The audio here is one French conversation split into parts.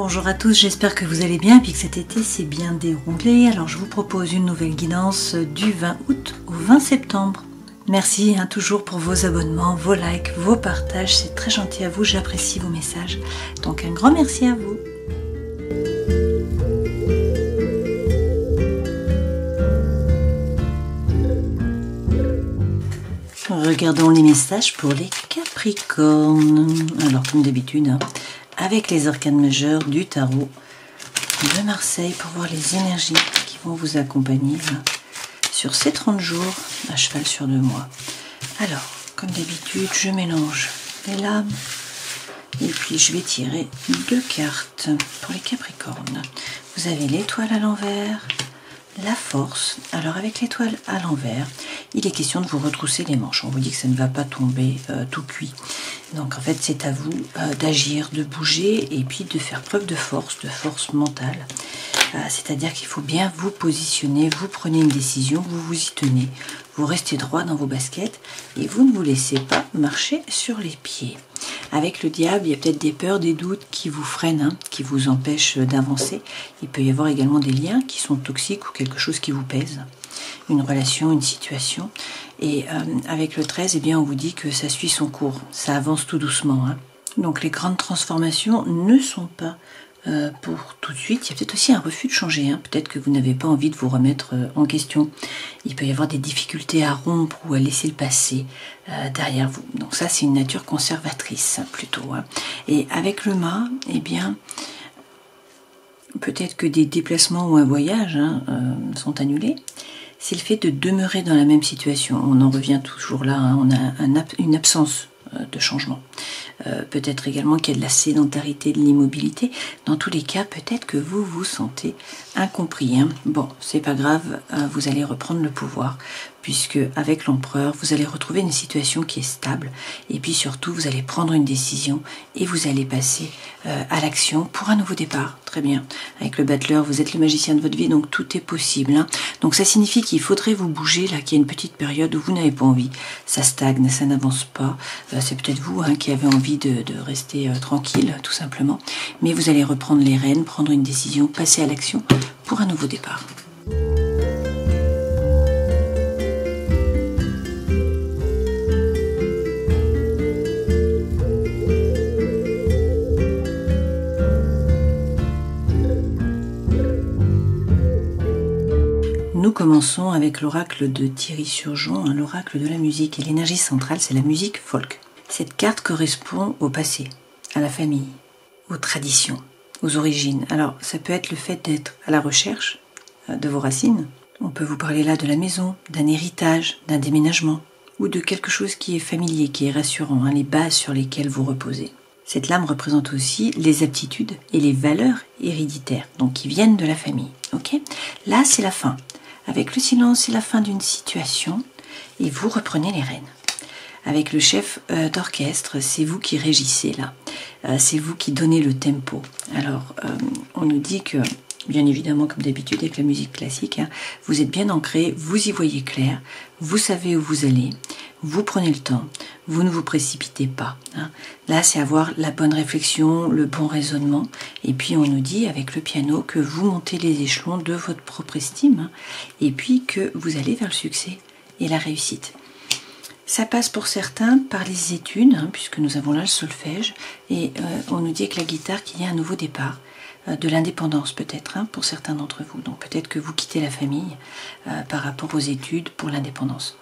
Bonjour à tous, j'espère que vous allez bien et que cet été s'est bien déroulé. Alors je vous propose une nouvelle guidance du 20 août au 20 septembre. Merci toujours pour vos abonnements, vos likes, vos partages, c'est très gentil à vous, j'apprécie vos messages. Donc un grand merci à vous. Regardons les messages pour les Capricornes. Alors comme d'habitude, avec les arcanes majeures du tarot de Marseille pour voir les énergies qui vont vous accompagner sur ces 30 jours à cheval sur 2 mois. Alors, comme d'habitude, je mélange les lames et puis je vais tirer 2 cartes pour les Capricornes. Vous avez l'étoile à l'envers, la force. Alors avec l'étoile à l'envers, il est question de vous retrousser les manches. On vous dit que ça ne va pas tomber tout cuit. Donc en fait c'est à vous d'agir, de bouger et puis de faire preuve de force mentale. C'est-à-dire qu'il faut bien vous positionner, vous prenez une décision, vous vous y tenez, vous restez droit dans vos baskets et vous ne vous laissez pas marcher sur les pieds. Avec le diable, il y a peut-être des peurs, des doutes qui vous freinent, qui vous empêchent d'avancer. Il peut y avoir également des liens qui sont toxiques ou quelque chose qui vous pèse. Une relation, une situation. Et avec le 13, eh bien, on vous dit que ça suit son cours. Ça avance tout doucement. Donc les grandes transformations ne sont pas pour tout de suite. Il y a peut-être aussi un refus de changer. Peut-être que vous n'avez pas envie de vous remettre en question. Il peut y avoir des difficultés à rompre ou à laisser le passé derrière vous. Donc ça, c'est une nature conservatrice plutôt. Et avec le mât, eh bien, peut-être que des déplacements ou un voyage sont annulés. C'est le fait de demeurer dans la même situation. On en revient toujours là. On a une absence de changement. Peut-être également qu'il y a de la sédentarité, de l'immobilité. Dans tous les cas, peut-être que vous vous sentez incompris. Bon, c'est pas grave, vous allez reprendre le pouvoir, puisque avec l'empereur, vous allez retrouver une situation qui est stable, et puis surtout, vous allez prendre une décision, et vous allez passer à l'action pour un nouveau départ. Très bien. Avec le battleur, vous êtes le magicien de votre vie, donc tout est possible. Donc ça signifie qu'il faudrait vous bouger, là, qu'il y a une petite période où vous n'avez pas envie. Ça stagne, ça n'avance pas. C'est peut-être vous qui avez envie de rester tranquille, tout simplement. Mais vous allez reprendre les rênes, prendre une décision, passer à l'action pour un nouveau départ. Nous commençons avec l'oracle de Thierry Surgeon, l'oracle de la musique. Et l'énergie centrale, c'est la musique folk. Cette carte correspond au passé, à la famille, aux traditions, aux origines. Alors, ça peut être le fait d'être à la recherche de vos racines. On peut vous parler là de la maison, d'un héritage, d'un déménagement, ou de quelque chose qui est familier, qui est rassurant, les bases sur lesquelles vous reposez. Cette lame représente aussi les aptitudes et les valeurs héréditaires, donc qui viennent de la famille. Ok ? Là, c'est la fin. Avec le silence, c'est la fin d'une situation et vous reprenez les rênes. Avec le chef d'orchestre, c'est vous qui régissez là. C'est vous qui donnez le tempo. Alors, on nous dit que, bien évidemment, comme d'habitude avec la musique classique, vous êtes bien ancré, vous y voyez clair, vous savez où vous allez, vous prenez le temps, vous ne vous précipitez pas. Là, c'est avoir la bonne réflexion, le bon raisonnement. Et puis, on nous dit avec le piano que vous montez les échelons de votre propre estime et puis que vous allez vers le succès et la réussite. Ça passe pour certains par les études, puisque nous avons là le solfège, et on nous dit avec la guitare qu'il y a un nouveau départ, de l'indépendance peut-être, pour certains d'entre vous. Donc peut-être que vous quittez la famille par rapport aux études pour l'indépendance,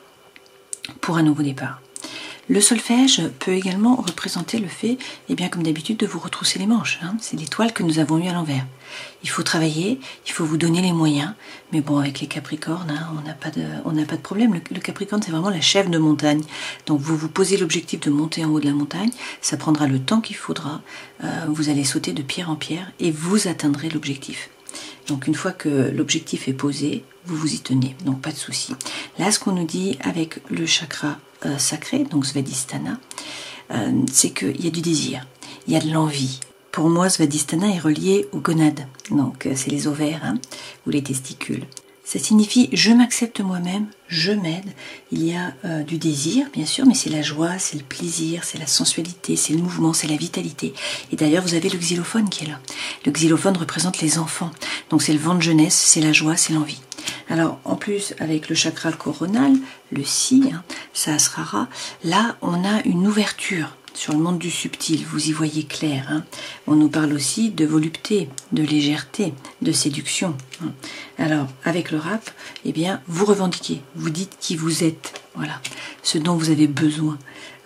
pour un nouveau départ. Le solfège peut également représenter le fait, comme d'habitude, de vous retrousser les manches. C'est l'étoile que nous avons eue à l'envers. Il faut travailler, il faut vous donner les moyens. Mais bon, avec les Capricornes, on n'a pas de problème. Le Capricorne, c'est vraiment la chef de montagne. Donc vous vous posez l'objectif de monter en haut de la montagne. Ça prendra le temps qu'il faudra. Vous allez sauter de pierre en pierre et vous atteindrez l'objectif. Donc une fois que l'objectif est posé, vous vous y tenez, donc pas de souci. Là, ce qu'on nous dit avec le chakra sacré, donc Svadhisthana, c'est qu'il y a du désir, il y a de l'envie. Pour moi, Svadhisthana est relié aux gonades, donc c'est les ovaires ou les testicules. Ça signifie je m'accepte moi-même, je m'aide. Il y a du désir, bien sûr, mais c'est la joie, c'est le plaisir, c'est la sensualité, c'est le mouvement, c'est la vitalité. Et d'ailleurs, vous avez le xylophone qui est là. Le xylophone représente les enfants. Donc c'est le vent de jeunesse, c'est la joie, c'est l'envie. Alors, en plus, avec le chakra coronal, le si, Sahasrara, là, on a une ouverture sur le monde du subtil, vous y voyez clair. On nous parle aussi de volupté, de légèreté, de séduction. Alors, avec le rap, eh bien, vous revendiquez, vous dites qui vous êtes, voilà, ce dont vous avez besoin,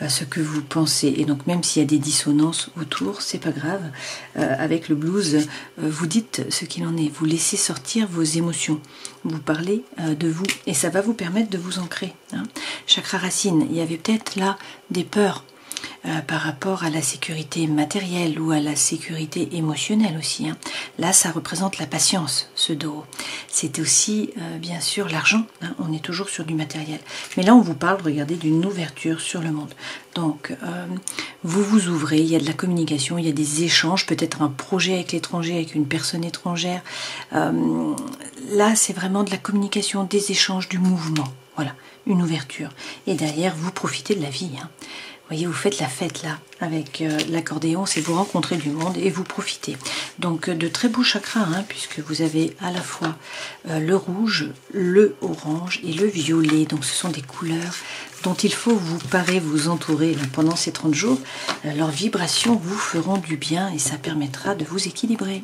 ce que vous pensez. Et donc, même s'il y a des dissonances autour, c'est pas grave. Avec le blues, vous dites ce qu'il en est, vous laissez sortir vos émotions, vous parlez de vous, et ça va vous permettre de vous ancrer. Chakra racine, il y avait peut-être là des peurs, par rapport à la sécurité matérielle ou à la sécurité émotionnelle aussi. Là, ça représente la patience, ce dos. C'est aussi, bien sûr, l'argent. On est toujours sur du matériel. Mais là, on vous parle, regardez, d'une ouverture sur le monde. Donc, vous vous ouvrez, il y a de la communication, il y a des échanges, peut-être un projet avec l'étranger, avec une personne étrangère. Là, c'est vraiment de la communication, des échanges, du mouvement. Voilà, une ouverture. Et derrière, vous profitez de la vie. Vous voyez, vous faites la fête là, avec l'accordéon, c'est vous rencontrer du monde et vous profitez. Donc de très beaux chakras, puisque vous avez à la fois le rouge, le orange et le violet. Donc ce sont des couleurs dont il faut vous parer, vous entourer là, pendant ces 30 jours. Leurs vibrations vous feront du bien et ça permettra de vous équilibrer.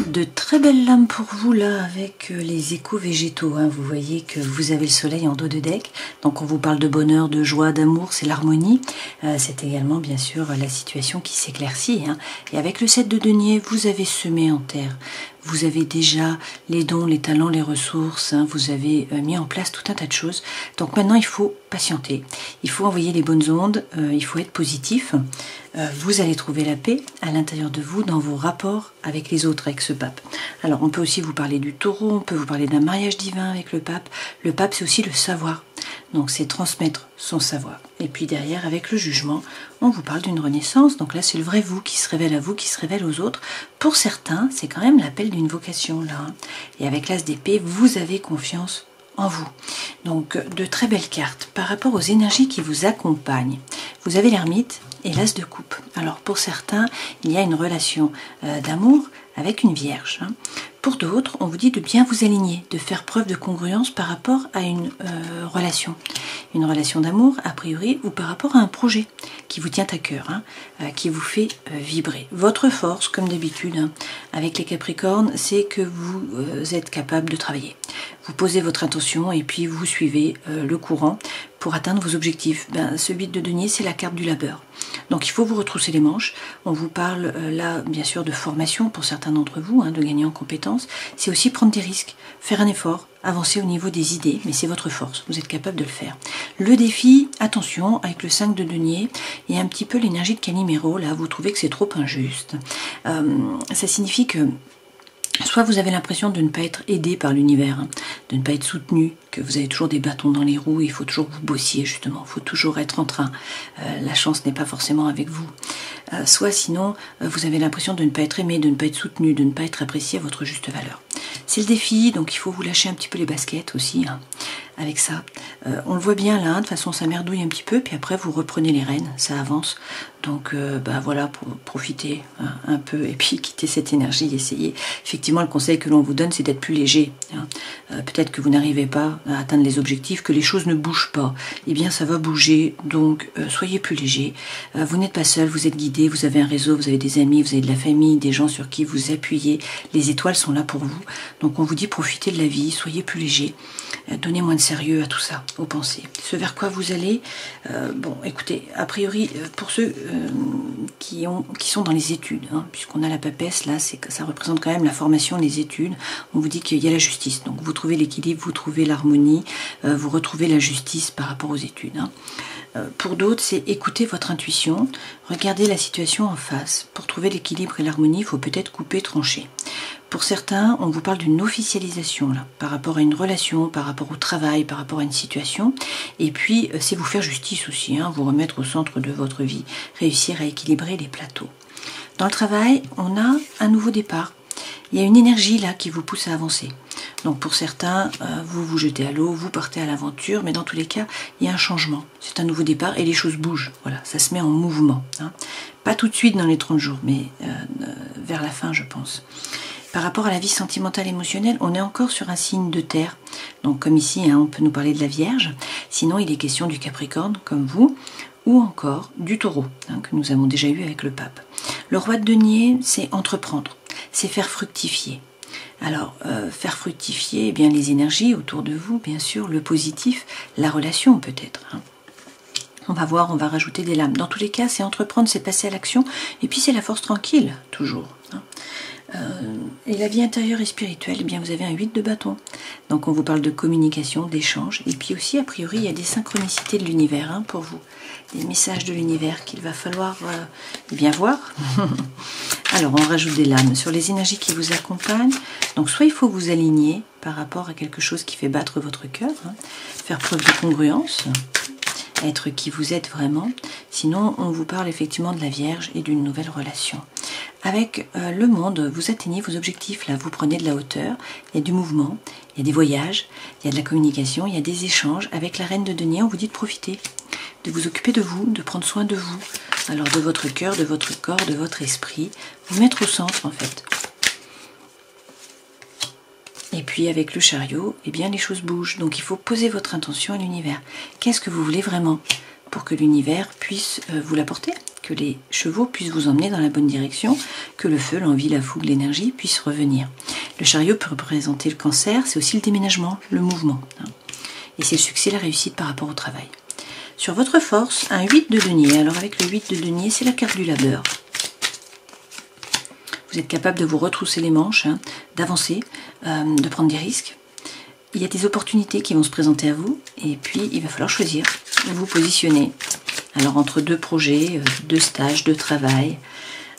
De très belles lames pour vous là avec les échos végétaux. Vous voyez que vous avez le soleil en dos de deck. Donc on vous parle de bonheur, de joie, d'amour, c'est l'harmonie. C'est également bien sûr la situation qui s'éclaircit. Et avec le 7 de denier, vous avez semé en terre. Vous avez déjà les dons, les talents, les ressources. Vous avez mis en place tout un tas de choses. Donc maintenant, il faut patienter. Il faut envoyer les bonnes ondes. Il faut être positif. Vous allez trouver la paix à l'intérieur de vous dans vos rapports avec les autres, avec ce pape. Alors, on peut aussi vous parler du taureau. On peut vous parler d'un mariage divin avec le pape. Le pape, c'est aussi le savoir. Donc, c'est transmettre son savoir. Et puis derrière, avec le jugement, on vous parle d'une renaissance. Donc là, c'est le vrai vous qui se révèle à vous, qui se révèle aux autres. Pour certains, c'est quand même l'appel d'une vocation, là. Et avec l'as d'épée, vous avez confiance en vous. Donc, de très belles cartes. Par rapport aux énergies qui vous accompagnent, vous avez l'ermite et l'as de coupe. Alors, pour certains, il y a une relation d'amour avec une vierge. Pour d'autres, on vous dit de bien vous aligner, de faire preuve de congruence par rapport à une relation. Une relation d'amour, a priori, ou par rapport à un projet qui vous tient à cœur, qui vous fait vibrer. Votre force, comme d'habitude, avec les Capricornes, c'est que vous êtes capable de travailler. Vous posez votre intention et puis vous suivez le courant pour atteindre vos objectifs. Ce 8 de denier, c'est la carte du labeur. Donc il faut vous retrousser les manches. On vous parle là, bien sûr, de formation pour certains d'entre vous, de gagner en compétences. C'est aussi prendre des risques, faire un effort, avancer au niveau des idées, mais c'est votre force, vous êtes capable de le faire. Le défi, attention, avec le 5 de denier, il y a un petit peu l'énergie de Calimero, là, vous trouvez que c'est trop injuste. Ça signifie que soit vous avez l'impression de ne pas être aidé par l'univers, de ne pas être soutenu, que vous avez toujours des bâtons dans les roues, il faut toujours que vous bossiez justement, il faut toujours être en train. La chance n'est pas forcément avec vous. Soit sinon, vous avez l'impression de ne pas être aimé, de ne pas être soutenu, de ne pas être apprécié à votre juste valeur. C'est le défi, donc il faut vous lâcher un petit peu les baskets aussi, avec ça. On le voit bien là, de toute façon ça merdouille un petit peu, puis après vous reprenez les rênes, ça avance. Donc voilà, pour profiter un peu et puis quitter cette énergie, essayer. Effectivement, le conseil que l'on vous donne, c'est d'être plus léger. Peut-être que vous n'arrivez pas à atteindre les objectifs, que les choses ne bougent pas. Eh bien, ça va bouger, donc soyez plus léger. Vous n'êtes pas seul, vous êtes guidé, vous avez un réseau, vous avez des amis, vous avez de la famille, des gens sur qui vous appuyez. Les étoiles sont là pour vous. Donc on vous dit profitez de la vie, soyez plus léger. Donnez moins de sérieux à tout ça, aux pensées. Ce vers quoi vous allez, bon, écoutez, a priori, pour ceux qui sont dans les études, puisqu'on a la papesse, là, ça représente quand même la formation, les études. On vous dit qu'il y a la justice. Donc vous trouvez l'équilibre, vous trouvez l'harmonie, vous retrouvez la justice par rapport aux études. Pour d'autres, c'est écouter votre intuition, regarder la situation en face. Pour trouver l'équilibre et l'harmonie, il faut peut-être couper, trancher. Pour certains, on vous parle d'une officialisation là, par rapport à une relation, par rapport au travail, par rapport à une situation. Et puis, c'est vous faire justice aussi, hein, vous remettre au centre de votre vie, réussir à équilibrer les plateaux. Dans le travail, on a un nouveau départ. Il y a une énergie là qui vous pousse à avancer. Donc pour certains, vous vous jetez à l'eau, vous partez à l'aventure, mais dans tous les cas, il y a un changement. C'est un nouveau départ et les choses bougent. Voilà, ça se met en mouvement. Hein. Pas tout de suite dans les 30 jours, mais vers la fin, je pense. Par rapport à la vie sentimentale émotionnelle, on est encore sur un signe de terre. Donc comme ici, hein, on peut nous parler de la Vierge. Sinon, il est question du Capricorne, comme vous, ou encore du Taureau, hein, que nous avons déjà eu avec le Pape. Le Roi de Denier, c'est entreprendre, c'est faire fructifier. Alors, faire fructifier eh bien, les énergies autour de vous, bien sûr, le positif, la relation peut-être. Hein. On va voir, on va rajouter des lames. Dans tous les cas, c'est entreprendre, c'est passer à l'action, et puis c'est la force tranquille, toujours. Hein. Et la vie intérieure et spirituelle, eh bien vous avez un 8 de bâton. Donc on vous parle de communication, d'échange, et puis aussi, a priori, il y a des synchronicités de l'univers hein, pour vous. Des messages de l'univers qu'il va falloir bien voir. Alors on rajoute des lames sur les énergies qui vous accompagnent. Donc soit il faut vous aligner par rapport à quelque chose qui fait battre votre cœur, hein, faire preuve de congruence, être qui vous êtes vraiment. Sinon, on vous parle effectivement de la Vierge et d'une nouvelle relation. Avec le monde, vous atteignez vos objectifs, là, vous prenez de la hauteur, il y a du mouvement, il y a des voyages, il y a de la communication, il y a des échanges. Avec la Reine de Denier, on vous dit de profiter, de vous occuper de vous, de prendre soin de vous, alors de votre cœur, de votre corps, de votre esprit, vous mettre au centre en fait. Et puis avec le Chariot, eh bien les choses bougent. Donc il faut poser votre intention à l'univers. Qu'est-ce que vous voulez vraiment pour que l'univers puisse vous l'apporter, que les chevaux puissent vous emmener dans la bonne direction, que le feu, l'envie, la fougue, l'énergie puissent revenir. Le Chariot peut représenter le Cancer, c'est aussi le déménagement, le mouvement. Hein. Et c'est le succès, la réussite par rapport au travail. Sur votre force, un 8 de Denier. Alors avec le 8 de Denier, c'est la carte du labeur. Vous êtes capable de vous retrousser les manches, hein, d'avancer, de prendre des risques. Il y a des opportunités qui vont se présenter à vous et puis il va falloir choisir, vous positionner. Alors entre deux projets, deux stages, deux travail,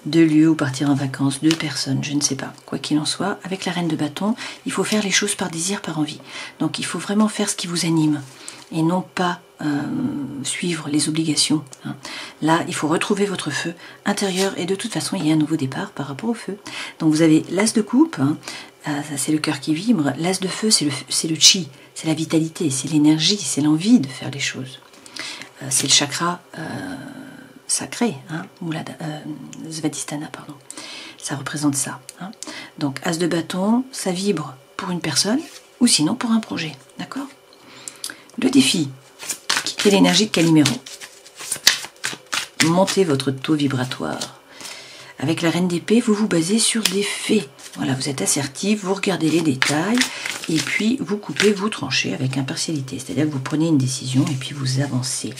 deux lieux où partir en vacances, deux personnes, je ne sais pas. Quoi qu'il en soit, avec la Reine de Bâton, il faut faire les choses par désir, par envie. Donc il faut vraiment faire ce qui vous anime et non pas suivre les obligations. Hein. Là, il faut retrouver votre feu intérieur et de toute façon, il y a un nouveau départ par rapport au feu. Donc vous avez l'As de coupe, hein, ça c'est le cœur qui vibre. L'As de feu, c'est le chi, c'est la vitalité, c'est l'énergie, c'est l'envie de faire les choses. C'est le chakra sacré, hein, Svadhisthana, pardon. Ça représente ça. Hein. Donc As de bâton, ça vibre pour une personne ou sinon pour un projet. D'accord ? Le défi, quittez l'énergie de Calimero. Montez votre taux vibratoire. Avec la Reine d'épée, vous vous basez sur des faits. Voilà, vous êtes assertif, vous regardez les détails et puis vous coupez, vous tranchez avec impartialité. C'est-à-dire que vous prenez une décision et puis vous avancez.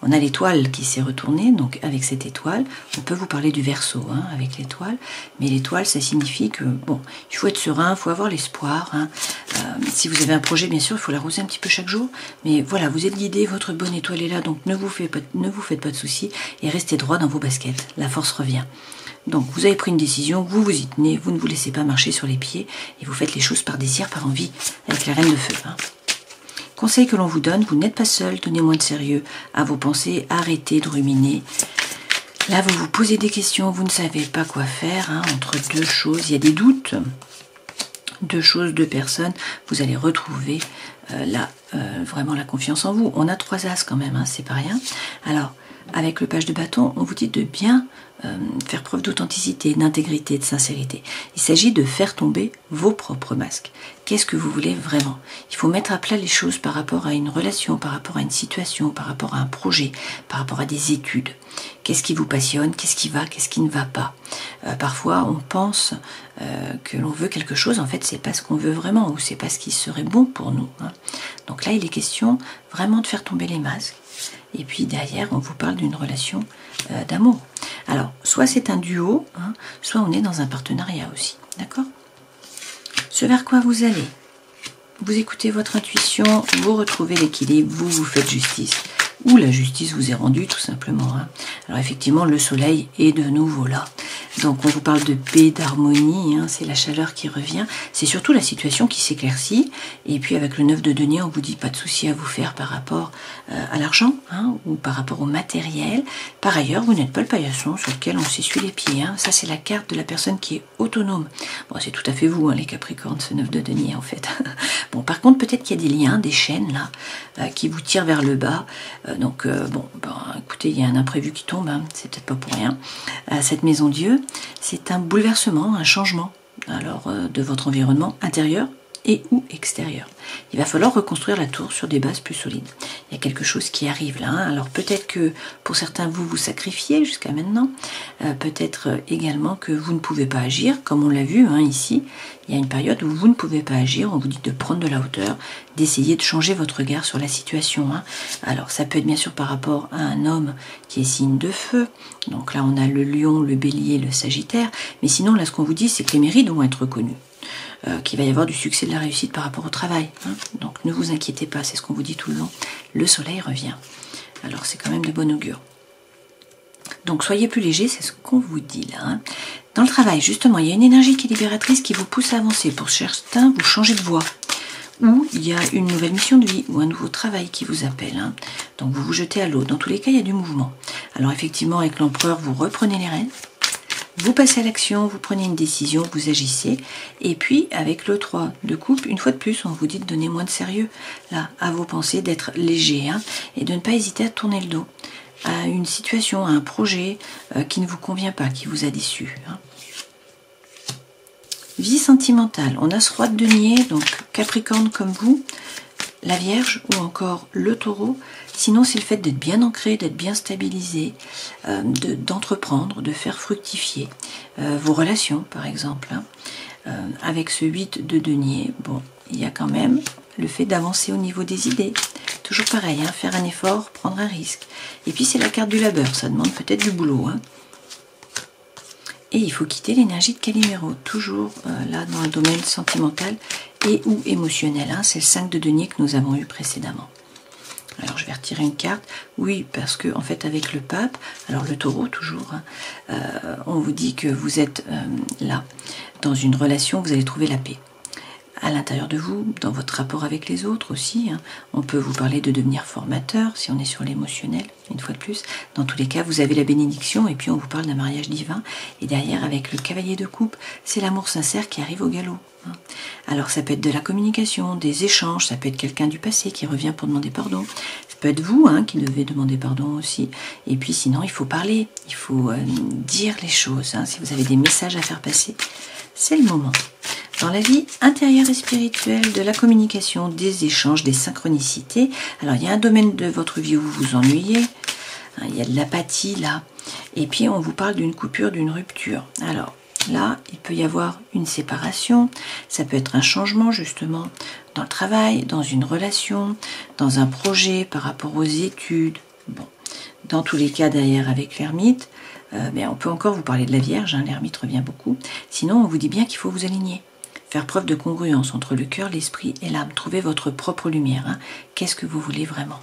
On a l'étoile qui s'est retournée, donc avec cette étoile, on peut vous parler du Verseau hein, avec l'étoile, mais l'étoile, ça signifie que, bon, il faut être serein, il faut avoir l'espoir. Hein. Si vous avez un projet, bien sûr, il faut l'arroser un petit peu chaque jour, mais voilà, vous êtes guidé, votre bonne étoile est là, donc ne vous faites pas de soucis et restez droit dans vos baskets, la force revient. Donc vous avez pris une décision, vous vous y tenez, vous ne vous laissez pas marcher sur les pieds et vous faites les choses par désir, par envie, avec la Reine de Feu. Hein. Conseil que l'on vous donne, vous n'êtes pas seul, donnez moins de sérieux à vos pensées, arrêtez de ruminer. Là, vous vous posez des questions, vous ne savez pas quoi faire hein, entre deux choses, il y a des doutes, deux choses, deux personnes, vous allez retrouver vraiment la confiance en vous. On a 3 As quand même, hein, c'est pas rien. Alors, avec le page de bâton, on vous dit de bien faire preuve d'authenticité, d'intégrité, de sincérité. Il s'agit de faire tomber vos propres masques. Qu'est-ce que vous voulez vraiment? Il faut mettre à plat les choses par rapport à une relation, par rapport à une situation, par rapport à un projet, par rapport à des études. Qu'est-ce qui vous passionne? Qu'est-ce qui va? Qu'est-ce qui ne va pas? Parfois, on pense que l'on veut quelque chose, en fait, c'est pas ce qu'on veut vraiment, ou c'est pas ce qui serait bon pour nous. Hein. Donc là, il est question vraiment de faire tomber les masques. Et puis derrière, on vous parle d'une relation d'amour. Alors, soit c'est un duo, hein, soit on est dans un partenariat aussi. D'accord? Ce vers quoi vous allez, vous écoutez votre intuition, vous retrouvez l'équilibre, vous vous faites justice. Ou la justice vous est rendue tout simplement. Hein. Alors effectivement, le soleil est de nouveau là. Donc on vous parle de paix, d'harmonie, hein, c'est la chaleur qui revient. C'est surtout la situation qui s'éclaircit. Et puis avec le 9 de denier, on vous dit pas de souci à vous faire par rapport à l'argent, hein, ou par rapport au matériel. Par ailleurs, vous n'êtes pas le paillasson sur lequel on s'essuie les pieds. Hein. Ça, c'est la carte de la personne qui est autonome. Bon, c'est tout à fait vous, hein, les Capricornes, ce 9 de denier en fait. Bon, par contre, peut-être qu'il y a des liens, des chaînes là, qui vous tirent vers le bas. Bon, écoutez, il y a un imprévu qui tombe, hein, c'est peut-être pas pour rien. Cette maison Dieu, c'est un bouleversement, un changement alors de votre environnement intérieur et ou extérieur. Il va falloir reconstruire la tour sur des bases plus solides. Il y a quelque chose qui arrive là. Hein. Alors peut-être que pour certains vous vous sacrifiez jusqu'à maintenant. Peut-être également que vous ne pouvez pas agir, comme on l'a vu hein, ici. Il y a une période où vous ne pouvez pas agir. On vous dit de prendre de la hauteur, d'essayer de changer votre regard sur la situation. Hein. Alors ça peut être bien sûr par rapport à un homme qui est signe de feu. Donc là on a le lion, le bélier, le sagittaire. Mais sinon là ce qu'on vous dit c'est que les mérites vont être reconnus. Qu'il va y avoir du succès, de la réussite par rapport au travail. Hein. Donc ne vous inquiétez pas, c'est ce qu'on vous dit tout le long. Le soleil revient. Alors c'est quand même de bon augure. Donc soyez plus léger, c'est ce qu'on vous dit là. Hein. Dans le travail, justement, il y a une énergie qui est libératrice qui vous pousse à avancer. Pour certains, vous changez de voie. Ou il y a une nouvelle mission de vie ou un nouveau travail qui vous appelle. Hein. Donc vous vous jetez à l'eau. Dans tous les cas, il y a du mouvement. Alors effectivement, avec l'empereur, vous reprenez les rênes. Vous passez à l'action, vous prenez une décision, vous agissez. Et puis, avec le 3 de coupe, une fois de plus, on vous dit de donner moins de sérieux là, à vos pensées, d'être léger hein, et de ne pas hésiter à tourner le dos à une situation, à un projet qui ne vous convient pas, qui vous a déçu. Hein. Vie sentimentale, on a ce roi de denier, donc Capricorne comme vous, la Vierge ou encore le Taureau. Sinon, c'est le fait d'être bien ancré, d'être bien stabilisé, d'entreprendre, de faire fructifier vos relations, par exemple. Hein. Avec ce 8 de denier, bon, il y a quand même le fait d'avancer au niveau des idées. Toujours pareil, hein, faire un effort, prendre un risque. Et puis, c'est la carte du labeur, ça demande peut-être du boulot. Hein. Et il faut quitter l'énergie de Calimero, toujours là dans le domaine sentimental et ou émotionnel. Hein. C'est le 5 de denier que nous avons eu précédemment. Alors je vais retirer une carte, oui parce que en fait avec le pape, alors le taureau toujours, hein, on vous dit que vous êtes là, dans une relation, vous allez trouver la paix. À l'intérieur de vous, dans votre rapport avec les autres aussi, hein, on peut vous parler de devenir formateur, si on est sur l'émotionnel, une fois de plus. Dans tous les cas, vous avez la bénédiction et puis on vous parle d'un mariage divin. Et derrière, avec le cavalier de coupe, c'est l'amour sincère qui arrive au galop. Hein. Alors ça peut être de la communication, des échanges, ça peut être quelqu'un du passé qui revient pour demander pardon. Ça peut être vous hein, qui devez demander pardon aussi. Et puis sinon, il faut parler, il faut dire les choses. Hein. Si vous avez des messages à faire passer, c'est le moment. Dans la vie intérieure et spirituelle, de la communication, des échanges, des synchronicités. Alors, il y a un domaine de votre vie où vous vous ennuyez. Hein, il y a de l'apathie là. Et puis, on vous parle d'une coupure, d'une rupture. Alors, là, il peut y avoir une séparation. Ça peut être un changement, justement, dans le travail, dans une relation, dans un projet, par rapport aux études. Bon, dans tous les cas, d'ailleurs, avec l'ermite, on peut encore vous parler de la Vierge. Hein, l'ermite revient beaucoup. Sinon, on vous dit bien qu'il faut vous aligner. Faire preuve de congruence entre le cœur, l'esprit et l'âme. Trouvez votre propre lumière. Hein. Qu'est-ce que vous voulez vraiment?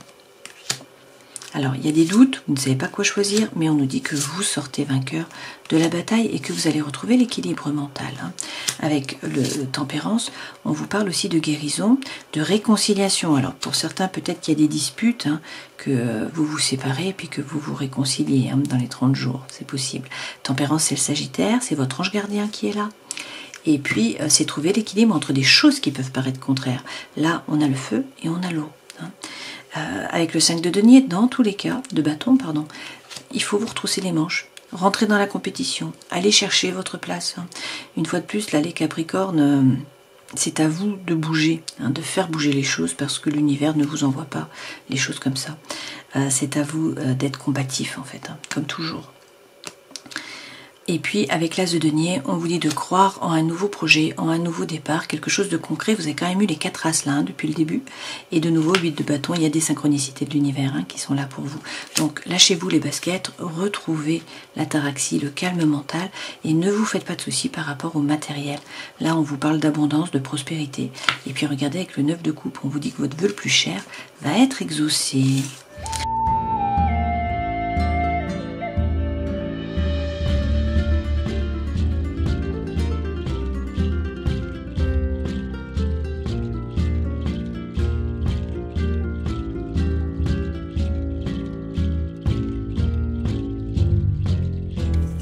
Alors, il y a des doutes, vous ne savez pas quoi choisir, mais on nous dit que vous sortez vainqueur de la bataille et que vous allez retrouver l'équilibre mental. Hein. Avec le tempérance, on vous parle aussi de guérison, de réconciliation. Alors, pour certains, peut-être qu'il y a des disputes, hein, que vous vous séparez et puis que vous vous réconciliez hein, dans les 30 jours. C'est possible. Tempérance, c'est le Sagittaire, c'est votre ange gardien qui est là. Et puis, c'est trouver l'équilibre entre des choses qui peuvent paraître contraires. Là, on a le feu et on a l'eau. Hein. Avec le 5 de denier, dans tous les cas, de bâton, pardon, il faut vous retrousser les manches, rentrer dans la compétition, aller chercher votre place. Hein. Une fois de plus, là, les Capricornes, c'est à vous de bouger, hein, de faire bouger les choses parce que l'univers ne vous envoie pas les choses comme ça. C'est à vous d'être combatif, en fait, hein, comme toujours. Et puis, avec l'As de denier, on vous dit de croire en un nouveau projet, en un nouveau départ, quelque chose de concret. Vous avez quand même eu les 4 As là, hein, depuis le début. Et de nouveau, 8 de bâton, il y a des synchronicités de l'univers hein, qui sont là pour vous. Donc, lâchez-vous les baskets, retrouvez l'ataraxie, le calme mental, et ne vous faites pas de soucis par rapport au matériel. Là, on vous parle d'abondance, de prospérité. Et puis, regardez, avec le 9 de coupe, on vous dit que votre vœu le plus cher va être exaucé.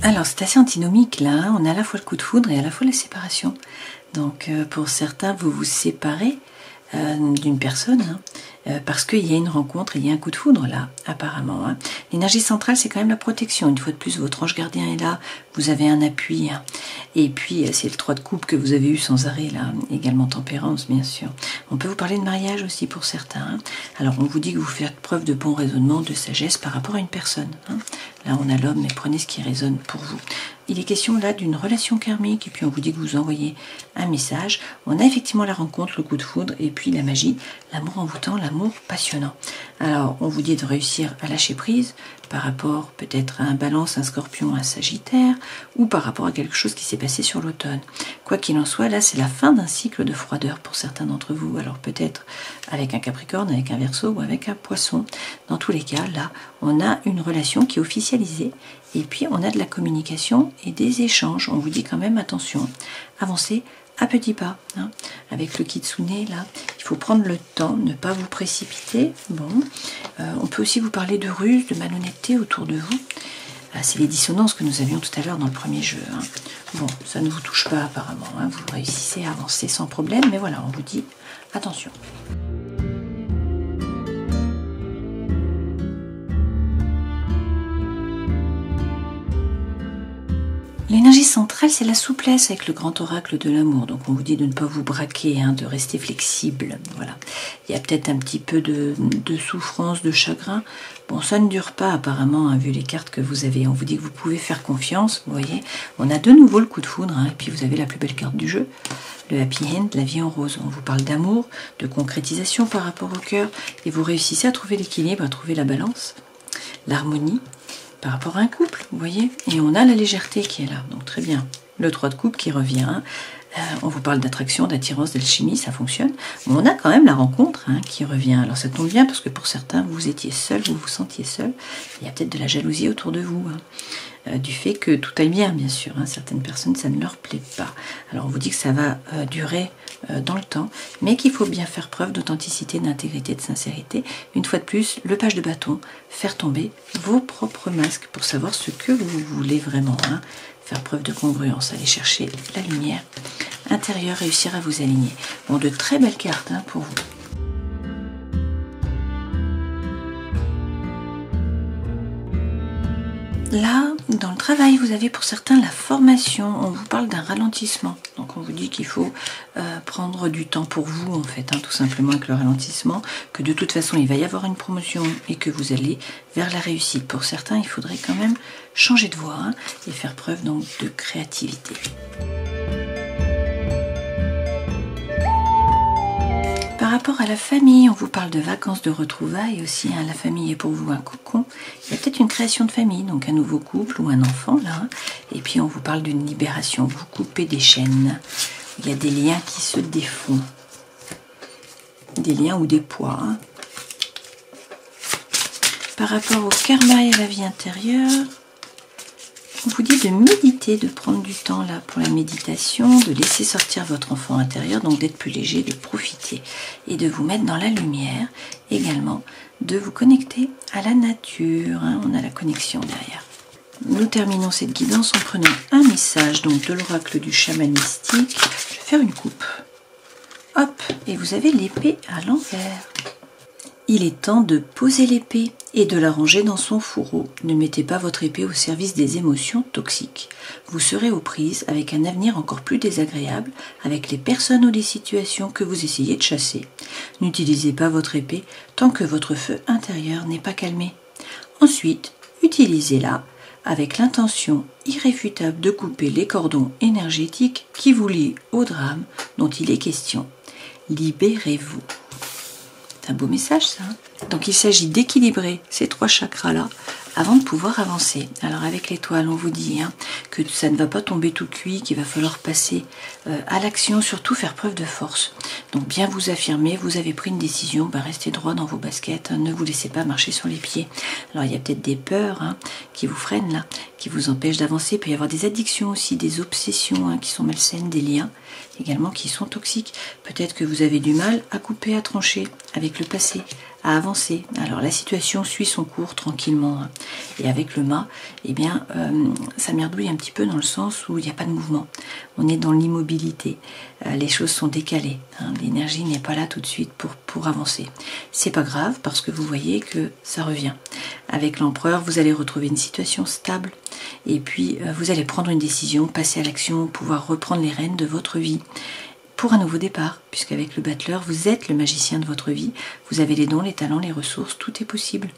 Alors c'est assez antinomique là, hein. On a à la fois le coup de foudre et à la fois la séparation. Donc pour certains, vous vous séparez d'une personne, hein, parce qu'il y a une rencontre, il y a un coup de foudre là, apparemment. Hein. L'énergie centrale, c'est quand même la protection. Une fois de plus, votre ange gardien est là, vous avez un appui. Hein. Et puis, c'est le 3 de coupe que vous avez eu sans arrêt là, également tempérance, bien sûr. On peut vous parler de mariage aussi pour certains. Hein. Alors, on vous dit que vous faites preuve de bon raisonnement, de sagesse par rapport à une personne. Hein. Là, on a l'homme, mais prenez ce qui résonne pour vous. Il est question là d'une relation karmique, et puis on vous dit que vous envoyez un message. On a effectivement la rencontre, le coup de foudre, et puis la magie, l'amour envoûtant, l'amour passionnant. Alors, on vous dit de réussir à lâcher prise par rapport peut-être à un Balance, un Scorpion, un Sagittaire, ou par rapport à quelque chose qui s'est passé sur l'automne. Quoi qu'il en soit, là, c'est la fin d'un cycle de froideur pour certains d'entre vous. Alors peut-être avec un Capricorne, avec un Verseau ou avec un Poisson. Dans tous les cas, là, on a une relation qui est officialisée, et puis on a de la communication et des échanges. On vous dit quand même, attention, avancez à petits pas. Hein. Avec le Kitsune, là, il faut prendre le temps, ne pas vous précipiter. Bon, on peut aussi vous parler de ruse, de malhonnêteté autour de vous. C'est les dissonances que nous avions tout à l'heure dans le premier jeu. Hein. Bon, ça ne vous touche pas apparemment. Hein. Vous réussissez à avancer sans problème, mais voilà, on vous dit attention. L'énergie centrale, c'est la souplesse avec le grand oracle de l'amour. Donc on vous dit de ne pas vous braquer, hein, de rester flexible. Voilà. Il y a peut-être un petit peu de souffrance, de chagrin. Bon, ça ne dure pas apparemment, hein, vu les cartes que vous avez. On vous dit que vous pouvez faire confiance, vous voyez. On a de nouveau le coup de foudre, hein, et puis vous avez la plus belle carte du jeu, le happy end, la vie en rose. On vous parle d'amour, de concrétisation par rapport au cœur, et vous réussissez à trouver l'équilibre, à trouver la balance, l'harmonie, par rapport à un couple, vous voyez. Et on a la légèreté qui est là, donc très bien. Le 3 de coupe qui revient. On vous parle d'attraction, d'attirance, d'alchimie, ça fonctionne. Mais on a quand même la rencontre, hein, qui revient. Alors ça tombe bien parce que pour certains, vous étiez seul, vous vous sentiez seul. Il y a peut-être de la jalousie autour de vous. Hein. Du fait que tout aille bien, bien sûr. Hein. Certaines personnes, ça ne leur plaît pas. Alors on vous dit que ça va durer dans le temps, mais qu'il faut bien faire preuve d'authenticité, d'intégrité, de sincérité. Une fois de plus, le page de bâton, faire tomber vos propres masques pour savoir ce que vous voulez vraiment. Hein. Faire preuve de congruence, aller chercher la lumière intérieure, réussir à vous aligner. Bon, de très belles cartes, hein, pour vous. Là, dans le travail, vous avez pour certains la formation. On vous parle d'un ralentissement. Donc on vous dit qu'il faut prendre du temps pour vous, en fait, hein, tout simplement avec le ralentissement, que de toute façon, il va y avoir une promotion et que vous allez vers la réussite. Pour certains, il faudrait quand même changer de voie, hein, et faire preuve donc de créativité. Par rapport à la famille, on vous parle de vacances, de retrouvailles aussi. Hein, la famille est pour vous un cocon. Il y a peut-être une création de famille, donc un nouveau couple ou un enfant là. Hein. Et puis on vous parle d'une libération. Vous coupez des chaînes. Il y a des liens qui se défont. Des liens ou des poids. Hein. Par rapport au karma et à la vie intérieure, on vous dit de méditer, de prendre du temps là pour la méditation, de laisser sortir votre enfant intérieur, donc d'être plus léger, de profiter et de vous mettre dans la lumière, également de vous connecter à la nature. Hein, on a la connexion derrière. Nous terminons cette guidance en prenant un message donc de l'oracle du chaman mystique. Je vais faire une coupe. Hop, et vous avez l'épée à l'envers. Il est temps de poser l'épée et de la ranger dans son fourreau. Ne mettez pas votre épée au service des émotions toxiques. Vous serez aux prises avec un avenir encore plus désagréable avec les personnes ou les situations que vous essayez de chasser. N'utilisez pas votre épée tant que votre feu intérieur n'est pas calmé. Ensuite, utilisez-la avec l'intention irréfutable de couper les cordons énergétiques qui vous lient au drame dont il est question. Libérez-vous. C'est un beau message, ça. Donc il s'agit d'équilibrer ces 3 chakras-là avant de pouvoir avancer. Alors avec l'étoile, on vous dit que ça ne va pas tomber tout cuit, qu'il va falloir passer à l'action, surtout faire preuve de force. Donc bien vous affirmer, vous avez pris une décision, restez droit dans vos baskets, ne vous laissez pas marcher sur les pieds. Alors il y a peut-être des peurs qui vous freinent là, qui vous empêchent d'avancer. Il peut y avoir des addictions aussi, des obsessions qui sont malsaines, des liens également qui sont toxiques. Peut-être que vous avez du mal à couper, à trancher avec le passé, à avancer. Alors la situation suit son cours tranquillement. Et avec le mât, eh bien, ça merdouille un petit peu dans le sens où il n'y a pas de mouvement. On est dans l'immobilité. Les choses sont décalées. Hein. L'énergie n'est pas là tout de suite pour avancer. C'est pas grave parce que vous voyez que ça revient. Avec l'empereur, vous allez retrouver une situation stable et puis vous allez prendre une décision, passer à l'action, pouvoir reprendre les rênes de votre vie pour un nouveau départ, puisqu'avec le battleur, vous êtes le magicien de votre vie, vous avez les dons, les talents, les ressources, tout est possible.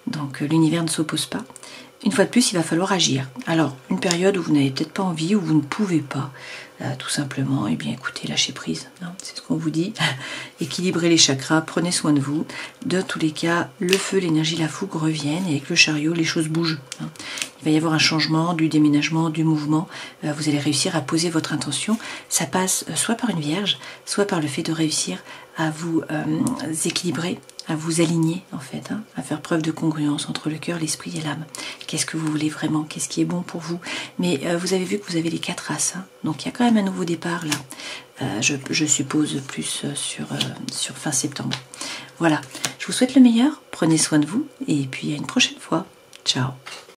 Donc l'univers ne s'oppose pas. Une fois de plus, il va falloir agir. Alors, une période où vous n'avez peut-être pas envie, où vous ne pouvez pas, tout simplement, eh bien écoutez, lâchez prise, hein, c'est ce qu'on vous dit. Équilibrez les chakras, prenez soin de vous. De tous les cas, le feu, l'énergie, la fougue reviennent, et avec le chariot, les choses bougent. Hein. Il va y avoir un changement, du déménagement, du mouvement. Vous allez réussir à poser votre intention. Ça passe soit par une vierge, soit par le fait de réussir à vous équilibrer, à vous aligner en fait, hein, à faire preuve de congruence entre le cœur, l'esprit et l'âme. Qu'est-ce que vous voulez vraiment? Qu'est-ce qui est bon pour vous? Mais vous avez vu que vous avez les 4 as, hein, donc il y a quand même un nouveau départ là. Je suppose plus sur fin septembre. Voilà, je vous souhaite le meilleur, prenez soin de vous et puis à une prochaine fois. Ciao.